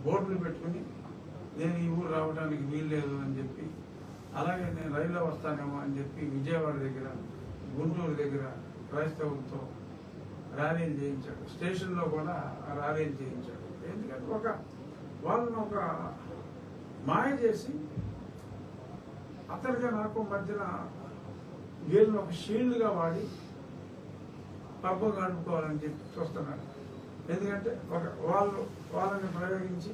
బోర్డులు పెట్టుకుని నేను ఈ ఊరు రావడానికి వీల్లేదు అని చెప్పి, అలాగే నేను రైల్లో వస్తానేమో అని చెప్పి విజయవాడ దగ్గర, గుంటూరు దగ్గర క్రైస్తవులతో ర్యాలీలు చేయించాడు. స్టేషన్లో కూడా ర్యాలీలు చేయించాడు. ఎందుకంటే వాళ్ళని ఒక మాయ చేసి అతనిగా నాకు మధ్యన వీళ్ళని ఒక షీల్డ్గా వాడి పబ్బం గడుపుకోవాలని చెప్పి చూస్తున్నాడు. ఎందుకంటే వాళ్ళని ప్రయోగించి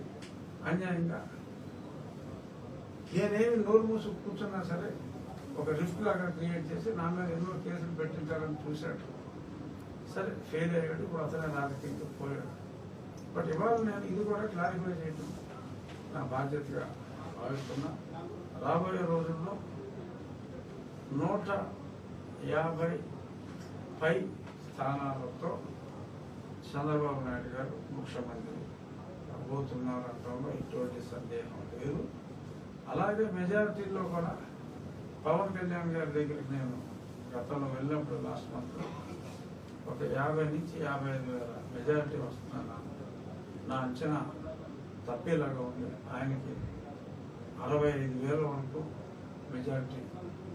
అన్యాయంగా నేనేమి నోరు మూసు కూర్చున్నా సరే ఒక రిస్క్ లాగా క్రియేట్ చేసి నా మీద ఎన్నో కేసులు పెట్టించాలని చూశాడు. సరే ఫెయిల్ అయ్యాడు. ఇప్పుడు అతనే రాజకీయంగా పోయాడు. బట్ ఇవాళ నేను ఇది కూడా క్లారిఫై చేయడం నా బాధ్యతగా భావిస్తున్నా. రాబోయే రోజుల్లో 150 పై స్థానాలతో చంద్రబాబు నాయుడు గారు ముఖ్యమంత్రి కాబోతున్నారు అనడంలో ఎటువంటి సందేహం లేదు. అలాగే మెజారిటీలో కూడా పవన్ కళ్యాణ్ గారి దగ్గరికి నేను గతంలో వెళ్ళినప్పుడు లాస్ట్ మంత్ ఒక 50 నుంచి 55,000 మెజారిటీ వస్తున్నాను. నా అంచనా తప్పేలాగా ఉంది. ఆయనకి 65,000 వరకు మెజారిటీ,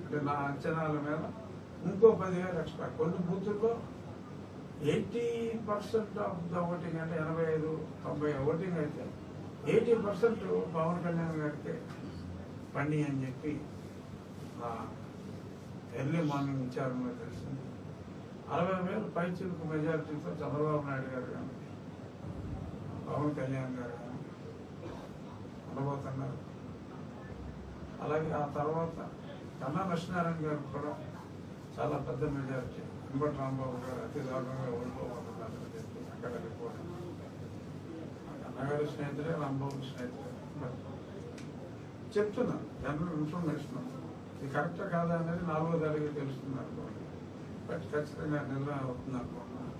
అంటే నా అంచనాల మీద ఇంకో 10,000 ఎక్స్ట్రా. కొన్ని బూతుల్లో 80% ఆఫ్ ద ఓటింగ్, అంటే 85-90 ఓటింగ్ అయితే 80% పవన్ కళ్యాణ్ గారికి పండి అని చెప్పి ఎర్లీ మార్నింగ్ విచారణలో తెలిసింది. 60,000 పైచిలకు మెజారిటీతో చంద్రబాబు నాయుడు గారు కానీ పవన్ కళ్యాణ్ గారు కానీ ఉండబోతున్నారు. అలాగే ఆ తర్వాత కన్నా లక్ష్మీనారాయణ గారు కూడా చాలా పెద్ద మెజారిటీ, అంబటి రాంబాబు గారు అతి దారుణంగా ఓడిపోబోతున్నారని చెప్పి అక్కడ రిపోర్ట్. అన్నగారి స్నేహితులే, రాంబాబు స్నేహితులే. చెప్తున్నాను జనరల్ ఇన్ఫర్మేషన్. ఇది కరెక్టా కాదా అనేది 4వ తారీఖు తెలుస్తుంది అనుకోండి. బట్ ఖచ్చితంగా నిర్ణయం అవుతుంది అనుకుంటున్నాను.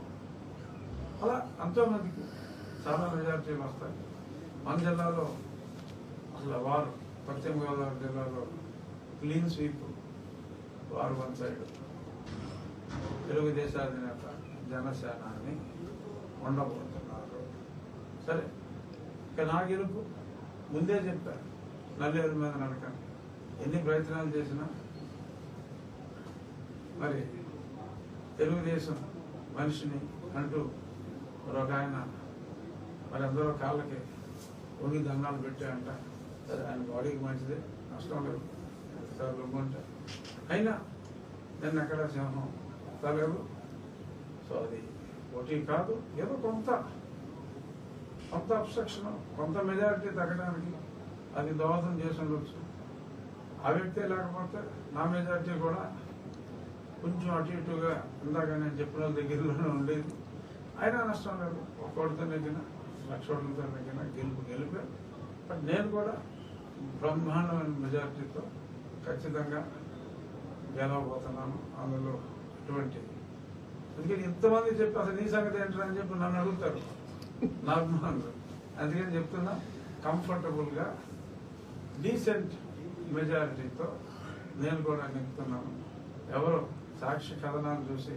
అలా ఎంతోమందికి చాలా మెజారిటీలు వస్తాయి. మన జిల్లాలో అసలు వారు పశ్చిమ గోదావరి జిల్లాలో క్లీన్ స్వీప్ వారు వన్ సైడ్, తెలుగుదేశం అధినేత జనసేనాని ఉండబోతున్నారు. సరే, ఇక నా గెలుపు ముందే చెప్పారు. నల్లేరు మీద నడకని ఎన్ని ప్రయత్నాలు చేసినా మరి తెలుగుదేశం మనిషిని అంటూ ఒక ఆయన మరి అందరూ కాళ్ళకి ఒంగి దండాలు పెట్టాయంట. సరే, ఆయన బాడీకి మంచిదే, నష్టం లేదు, ఉంటాయి. అయినా నిన్న ఎక్కడ సింహం తలేదు. సో అది పోటీ కాదు, ఏదో కొంత అబ్స్ట్రక్షన్, కొంత మెజారిటీ తగ్గడానికి అది దోహదం చేసి ఉండొచ్చు. ఆ వ్యక్తే లేకపోతే నా మెజారిటీ కూడా కొంచెం అటు ఇటుగా ఇందాక నేను చెప్పిన దగ్గరలోనే ఉండేది. అయినా నష్టం లేదు. 1 కోటితో నెగ్గిన, 1,00,000 ఓట్లతో నెగ్గిన గెలిపే. బట్ నేను కూడా బ్రహ్మాండమైన మెజారిటీతో ఖచ్చితంగా గెలవబోతున్నాను. అందులో ఎటువంటి, అందుకని ఇంతమంది చెప్పి అసలు నీ సంగతి ఏంటని చెప్పి నన్ను అడుగుతారు నా అభిమానులు. అందుకని చెప్తున్నా, కంఫర్టబుల్గా డీసెంట్ మెజారిటీతో నేను కూడా నెగ్గుతున్నాను. ఎవరో సాక్షి కథనాలు చూసి